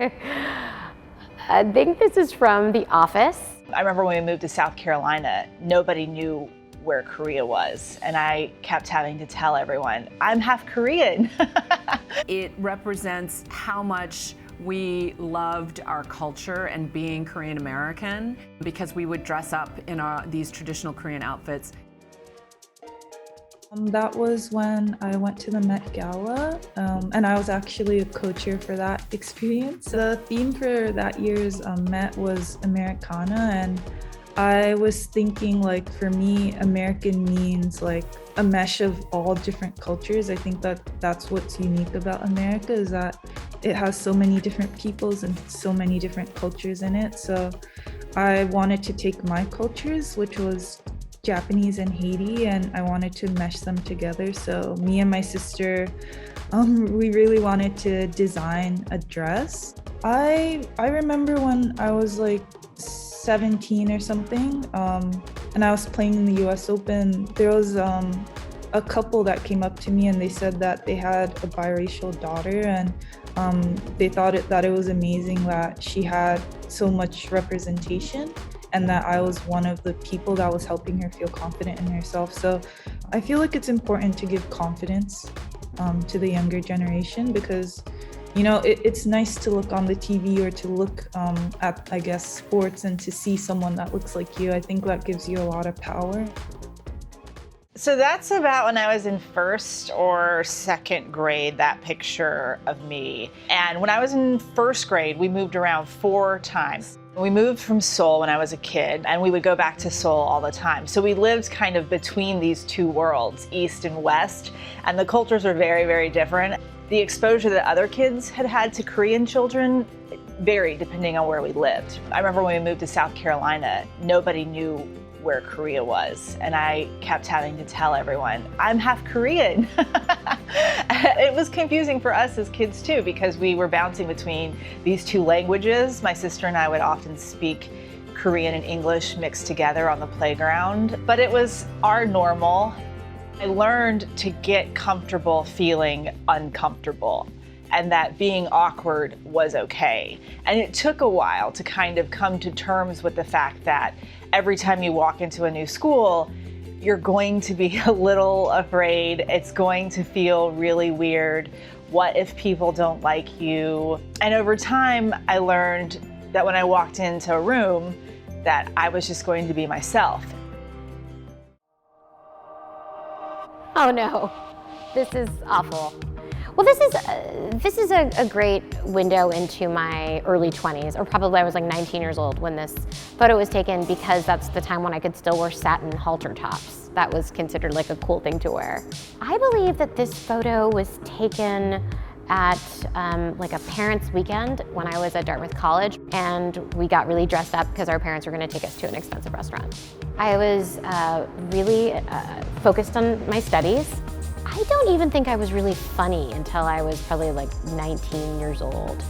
I think this is from The Office. I remember when we moved to South Carolina, nobody knew where Korea was, and I kept having to tell everyone, I'm half Korean. It represents how much we loved our culture and being Korean American, because we would dress up in these traditional Korean outfits. That was when I went to the Met Gala, and I was actually a co-chair for that experience. The theme for that year's Met was Americana, and I was thinking, like, for me, American means like a mesh of all different cultures. I think that that's what's unique about America, is that it has so many different peoples and so many different cultures in it. So I wanted to take my cultures, which was Japanese and Haiti, and I wanted to mesh them together. So me and my sister, we really wanted to design a dress. I remember when I was like 17 or something, and I was playing in the US Open, there was a couple that came up to me and they said that they had a biracial daughter, and they thought that it was amazing that she had so much representation and that I was one of the people that was helping her feel confident in herself. So I feel like it's important to give confidence to the younger generation, because you know, it's nice to look on the TV or to look at, I guess, sports and to see someone that looks like you. I think that gives you a lot of power. So that's about when I was in first or second grade, that picture of me. And when I was in first grade, we moved around 4 times. We moved from Seoul when I was a kid, and we would go back to Seoul all the time. So we lived kind of between these two worlds, East and West, and the cultures are very, very different. The exposure that other kids had to Korean children varied depending on where we lived. I remember when we moved to South Carolina, nobody knew where Korea was, and I kept having to tell everyone, I'm half Korean. It was confusing for us as kids too, because we were bouncing between these two languages. My sister and I would often speak Korean and English mixed together on the playground, but it was our normal. I learned to get comfortable feeling uncomfortable, and that being awkward was okay. And it took a while to kind of come to terms with the fact that every time you walk into a new school, you're going to be a little afraid. It's going to feel really weird. What if people don't like you? And over time, I learned that when I walked into a room, that I was just going to be myself. Oh no, this is awful. Well, this is a great window into my early 20s, or probably I was like 19 years old when this photo was taken, because that's the time when I could still wear satin halter tops. That was considered like a cool thing to wear. I believe that this photo was taken at like a parents' weekend when I was at Dartmouth College, and we got really dressed up because our parents were going to take us to an expensive restaurant. I was really focused on my studies. I don't even think I was really funny until I was probably like 19 years old,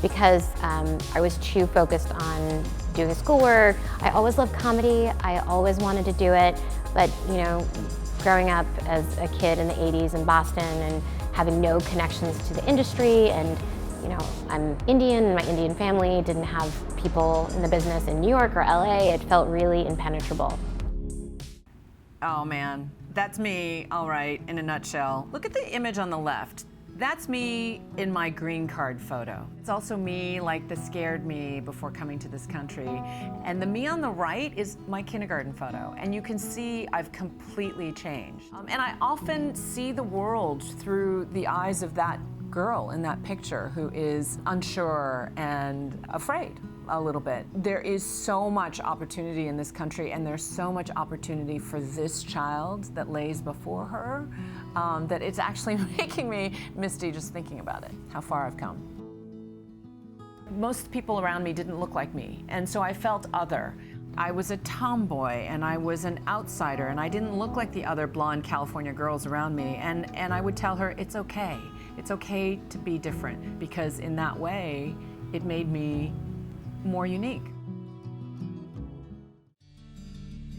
because I was too focused on doing schoolwork. I always loved comedy. I always wanted to do it, but you know, growing up as a kid in the 80s in Boston and having no connections to the industry, and you know, I'm Indian and my Indian family didn't have people in the business in New York or LA. It felt really impenetrable. Oh man, that's me, all right, in a nutshell. Look at the image on the left. That's me in my green card photo. It's also me, like the scared me before coming to this country. And the me on the right is my kindergarten photo. And you can see I've completely changed. And I often see the world through the eyes of that girl in that picture who is unsure and afraid a little bit. There is so much opportunity in this country, and there's so much opportunity for this child that lays before her, that it's actually making me misty just thinking about it, how far I've come. Most people around me didn't look like me, and so I felt other. I was a tomboy, and I was an outsider, and I didn't look like the other blonde California girls around me, and I would tell her, it's okay. It's okay to be different, because in that way, it made me more unique.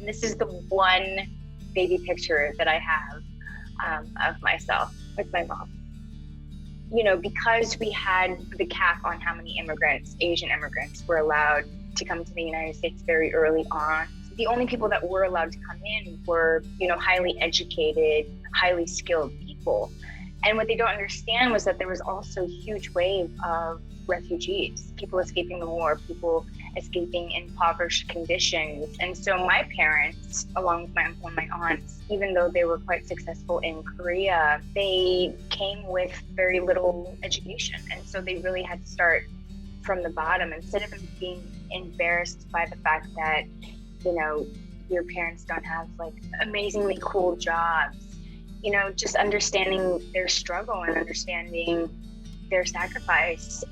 This is the one baby picture that I have of myself with my mom. because we had the cap on how many immigrants, Asian immigrants, were allowed to come to the United States very early on, the only people that were allowed to come in were, highly educated, highly skilled people. And what they don't understand was that there was also a huge wave of refugees, people escaping the war, people escaping impoverished conditions. And so my parents, along with my uncle and my aunts, even though they were quite successful in Korea, they came with very little education. And so they really had to start from the bottom instead of being embarrassed by the fact that, your parents don't have like amazingly cool jobs, just understanding their struggle and understanding their sacrifice